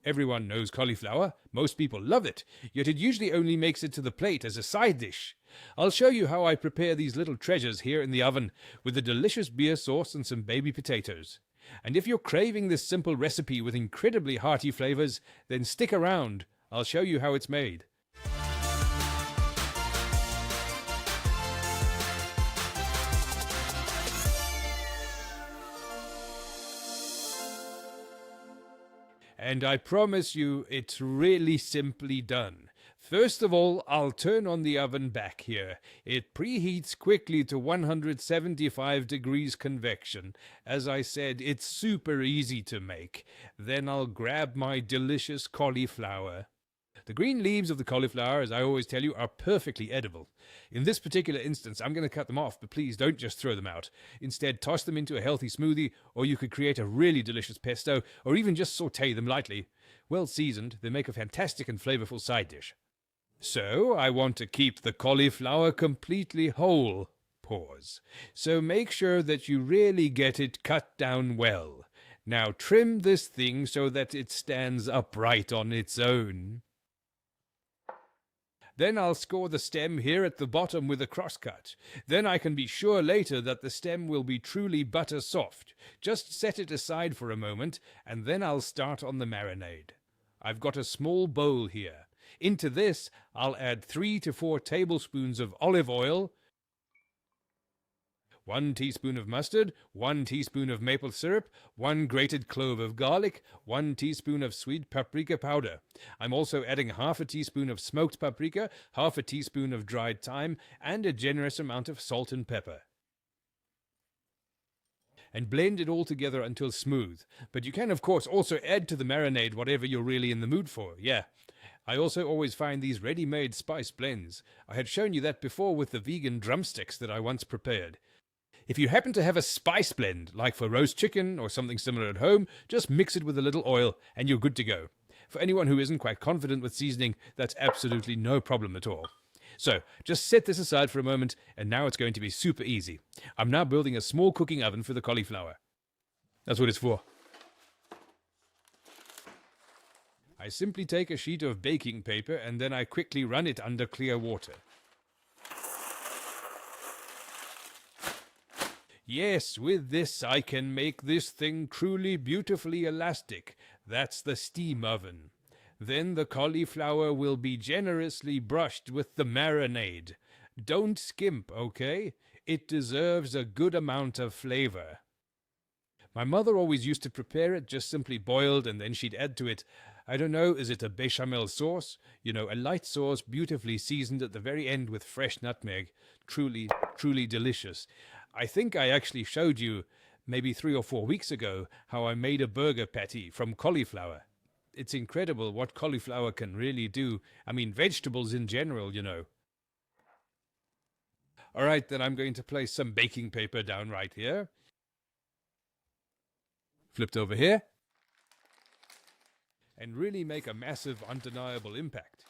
Everyone knows cauliflower, most people love it, yet it usually only makes it to the plate as a side dish. I'll show you how I prepare these little treasures here in the oven with a delicious beer sauce and some baby potatoes. And if you're craving this simple recipe with incredibly hearty flavors, then stick around. I'll show you how it's made. And I promise you, it's really simply done. First of all, I'll turn on the oven back here. It preheats quickly to 175 degrees convection. As I said, it's super easy to make. Then I'll grab my delicious cauliflower. The green leaves of the cauliflower, as I always tell you, are perfectly edible. In this particular instance, I'm going to cut them off, but please don't just throw them out. Instead, toss them into a healthy smoothie, or you could create a really delicious pesto, or even just saute them lightly. Well seasoned, they make a fantastic and flavorful side dish. So, I want to keep the cauliflower completely whole. Pause. So make sure that you really get it cut down well. Now trim this thing so that it stands upright on its own. Then I'll score the stem here at the bottom with a crosscut. Then I can be sure later that the stem will be truly butter soft. Just set it aside for a moment, and then I'll start on the marinade. I've got a small bowl here. Into this, I'll add 3 to 4 tablespoons of olive oil, 1 teaspoon of mustard, 1 teaspoon of maple syrup, 1 grated clove of garlic, 1 teaspoon of sweet paprika powder. I'm also adding half a teaspoon of smoked paprika, half a teaspoon of dried thyme, and a generous amount of salt and pepper. And blend it all together until smooth. But you can, of course, also add to the marinade whatever you're really in the mood for, yeah. I also always find these ready-made spice blends. I had shown you that before with the vegan drumsticks that I once prepared. If you happen to have a spice blend, like for roast chicken or something similar at home, just mix it with a little oil and you're good to go. For anyone who isn't quite confident with seasoning, that's absolutely no problem at all. So, just set this aside for a moment, and now it's going to be super easy. I'm now building a small cooking oven for the cauliflower. That's what it's for. I simply take a sheet of baking paper and then I quickly run it under clear water. Yes, with this I can make this thing truly beautifully elastic. That's the steam oven. Then the cauliflower will be generously brushed with the marinade. Don't skimp, okay? It deserves a good amount of flavor. My mother always used to prepare it just simply boiled and then she'd add to it, I don't know, is it a bechamel sauce? You know, a light sauce beautifully seasoned at the very end with fresh nutmeg. Truly, truly delicious. I think I actually showed you, maybe 3 or 4 weeks ago, how I made a burger patty from cauliflower. It's incredible what cauliflower can really do. I mean, vegetables in general, you know. All right, then I'm going to place some baking paper down right here. Flipped over here. And really make a massive, undeniable impact.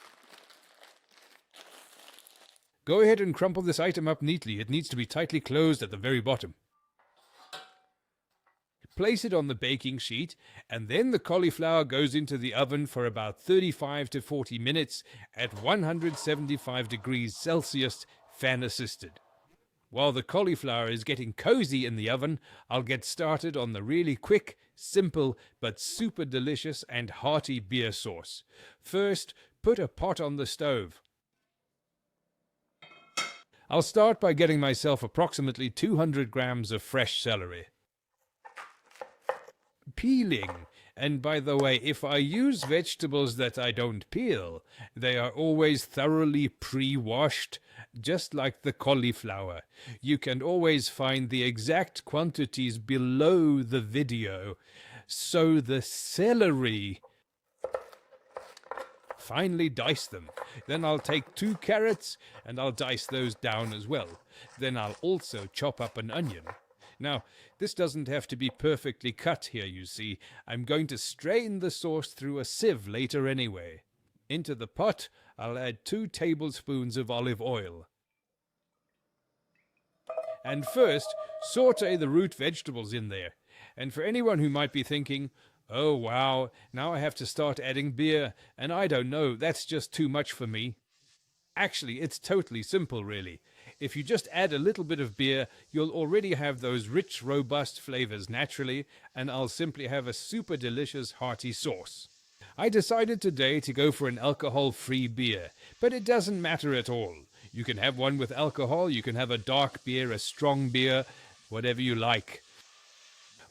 Go ahead and crumple this item up neatly. It needs to be tightly closed at the very bottom. Place it on the baking sheet, and then the cauliflower goes into the oven for about 35 to 40 minutes at 175 degrees Celsius, fan assisted. While the cauliflower is getting cozy in the oven, I'll get started on the really quick, simple, but super delicious and hearty beer sauce. First, put a pot on the stove. I'll start by getting myself approximately 200 grams of fresh celery. Peeling. And by the way, if I use vegetables that I don't peel, they are always thoroughly pre-washed, just like the cauliflower. You can always find the exact quantities below the video. So the celery... Finely dice them. Then I'll take 2 carrots and I'll dice those down as well. Then I'll also chop up an onion. Now, this doesn't have to be perfectly cut here, you see. I'm going to strain the sauce through a sieve later anyway. Into the pot, I'll add 2 tablespoons of olive oil. And first, saute the root vegetables in there. And for anyone who might be thinking, Oh wow, now I have to start adding beer, and I don't know, that's just too much for me. Actually, it's totally simple, really. If you just add a little bit of beer, you'll already have those rich, robust flavors naturally, and I'll simply have a super delicious hearty sauce. I decided today to go for an alcohol-free beer, but it doesn't matter at all. You can have one with alcohol, you can have a dark beer, a strong beer, whatever you like.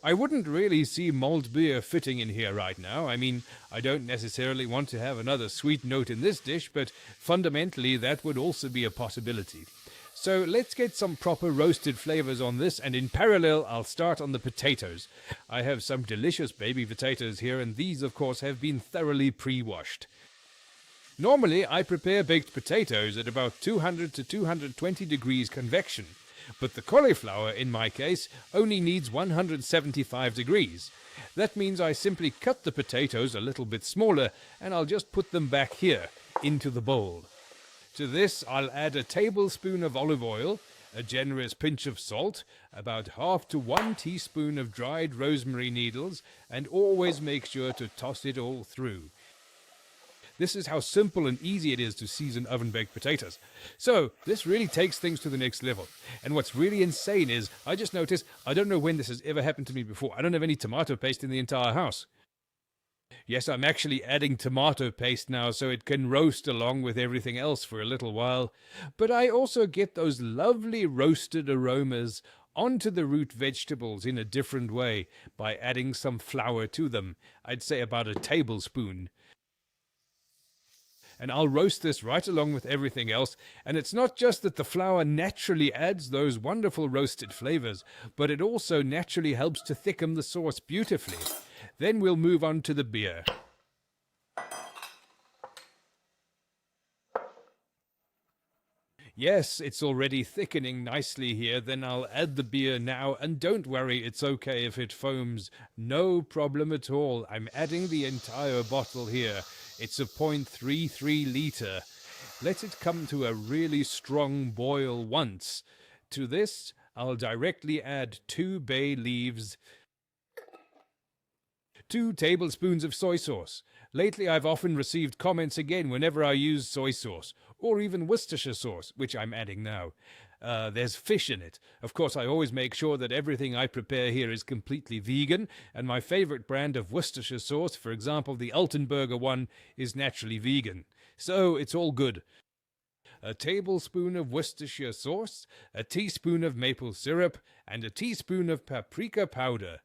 I wouldn't really see malt beer fitting in here right now. I mean, I don't necessarily want to have another sweet note in this dish, but fundamentally that would also be a possibility. So let's get some proper roasted flavors on this, and in parallel I'll start on the potatoes. I have some delicious baby potatoes here, and these of course have been thoroughly pre-washed. Normally I prepare baked potatoes at about 200 to 220 degrees convection, but the cauliflower in my case only needs 175 degrees. That means I simply cut the potatoes a little bit smaller, and I'll just put them back here into the bowl. To this, I'll add a tablespoon of olive oil, a generous pinch of salt, about half to 1 teaspoon of dried rosemary needles, and always make sure to toss it all through. This is how simple and easy it is to season oven-baked potatoes. So, this really takes things to the next level. And what's really insane is, I just noticed, I don't know when this has ever happened to me before, I don't have any tomato paste in the entire house. Yes, I'm actually adding tomato paste now so it can roast along with everything else for a little while. But I also get those lovely roasted aromas onto the root vegetables in a different way by adding some flour to them. I'd say about a tablespoon. And I'll roast this right along with everything else. And it's not just that the flour naturally adds those wonderful roasted flavors, but it also naturally helps to thicken the sauce beautifully. Then we'll move on to the beer. Yes, it's already thickening nicely here. Then I'll add the beer now, and don't worry, it's okay if it foams. No problem at all. I'm adding the entire bottle here. It's a 0.33 liter. Let it come to a really strong boil once. To this, I'll directly add 2 bay leaves, 2 tablespoons of soy sauce. Lately I've often received comments again whenever I use soy sauce, or even Worcestershire sauce, which I'm adding now. There's fish in it. Of course, I always make sure that everything I prepare here is completely vegan, and my favorite brand of Worcestershire sauce, for example the Altenburger one, is naturally vegan. So it's all good. A tablespoon of Worcestershire sauce, a teaspoon of maple syrup, and a teaspoon of paprika powder.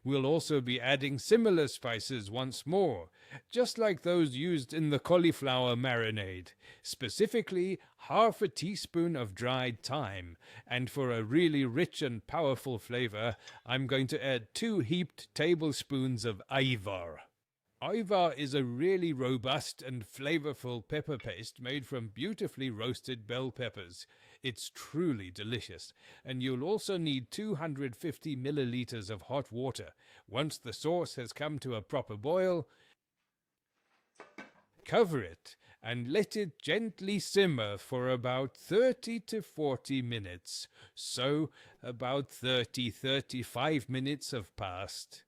We'll also be adding similar spices once more, just like those used in the cauliflower marinade. Specifically, half a teaspoon of dried thyme, and for a really rich and powerful flavor, I'm going to add 2 heaped tablespoons of Hier. Hier is a really robust and flavorful pepper paste made from beautifully roasted bell peppers. It's truly delicious, and you'll also need 250 milliliters of hot water. Once the sauce has come to a proper boil, cover it and let it gently simmer for about 30 to 40 minutes. So, about 35 minutes have passed.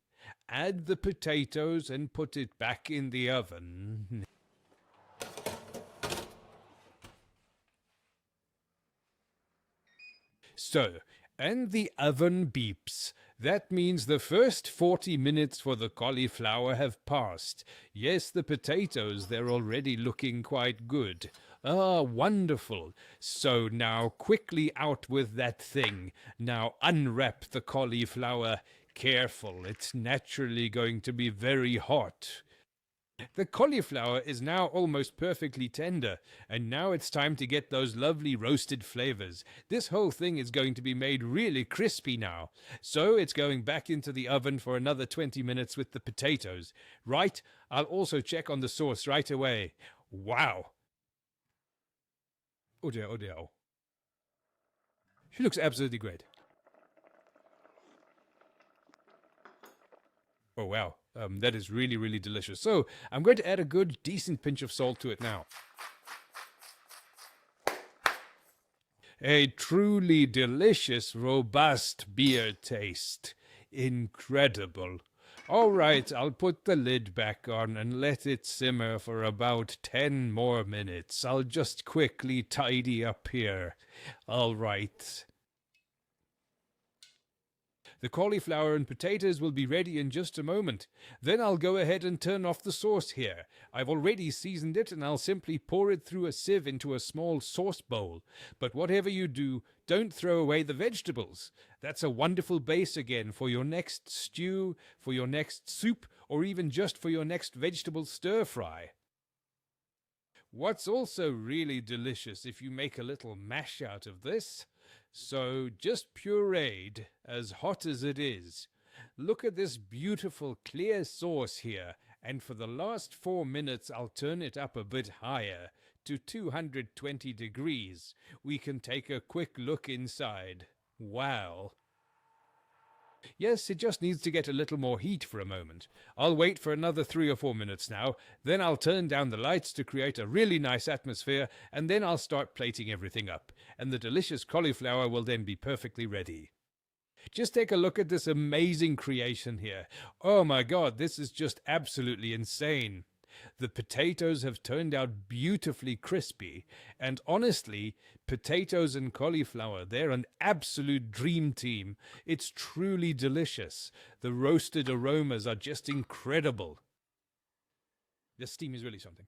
Add the potatoes and put it back in the oven. So, and the oven beeps. That means the first 40 minutes for the cauliflower have passed. Yes, the potatoes, they're already looking quite good. Ah, wonderful. So now quickly out with that thing. Now unwrap the cauliflower. Careful, it's naturally going to be very hot. The cauliflower is now almost perfectly tender, and now it's time to get those lovely roasted flavors. This whole thing is going to be made really crispy now, so it's going back into the oven for another 20 minutes with the potatoes. Right, I'll also check on the sauce right away. Wow! Oh dear, oh dear. She looks absolutely great. Oh wow, that is really, really delicious. So I'm going to add a good, decent pinch of salt to it now. A truly delicious, robust beer taste. Incredible. All right, I'll put the lid back on and let it simmer for about 10 more minutes. I'll just quickly tidy up here. All right. The cauliflower and potatoes will be ready in just a moment. Then I'll go ahead and turn off the sauce here. I've already seasoned it and I'll simply pour it through a sieve into a small sauce bowl. But whatever you do, don't throw away the vegetables. That's a wonderful base again for your next stew, for your next soup, or even just for your next vegetable stir fry. What's also really delicious if you make a little mash out of this? So just pureed, as hot as it is. Look at this beautiful clear sauce here, and for the last 4 minutes I'll turn it up a bit higher, to 220 degrees. We can take a quick look inside. Wow! Yes, it just needs to get a little more heat for a moment. I'll wait for another 3 or 4 minutes now, then I'll turn down the lights to create a really nice atmosphere, and then I'll start plating everything up, and the delicious cauliflower will then be perfectly ready. Just take a look at this amazing creation here. Oh my God, this is just absolutely insane. The potatoes have turned out beautifully crispy, and honestly, potatoes and cauliflower, they're an absolute dream team. It's truly delicious. The roasted aromas are just incredible. This steam is really something.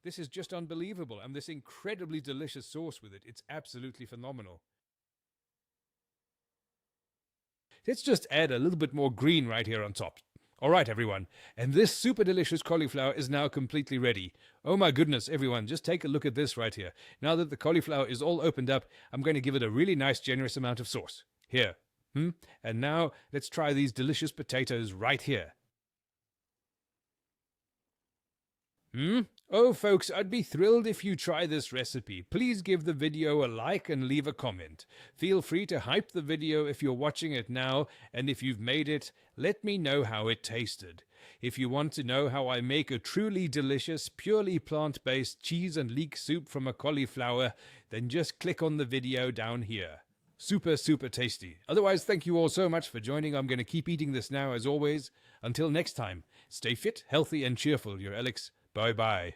This is just unbelievable, and this incredibly delicious sauce with it, it's absolutely phenomenal. Let's just add a little bit more green right here on top. All right, everyone, and this super delicious cauliflower is now completely ready. Oh my goodness, everyone, just take a look at this right here. Now that the cauliflower is all opened up, I'm going to give it a really nice, generous amount of sauce. Here. And now let's try these delicious potatoes right here. Oh, folks, I'd be thrilled if you try this recipe. Please give the video a like and leave a comment. Feel free to hype the video if you're watching it now, and if you've made it, let me know how it tasted. If you want to know how I make a truly delicious, purely plant-based cheese and leek soup from a cauliflower, then just click on the video down here. Super, super tasty. Otherwise, thank you all so much for joining. I'm going to keep eating this now, as always. Until next time, stay fit, healthy, and cheerful. Your Alex. Bye-bye.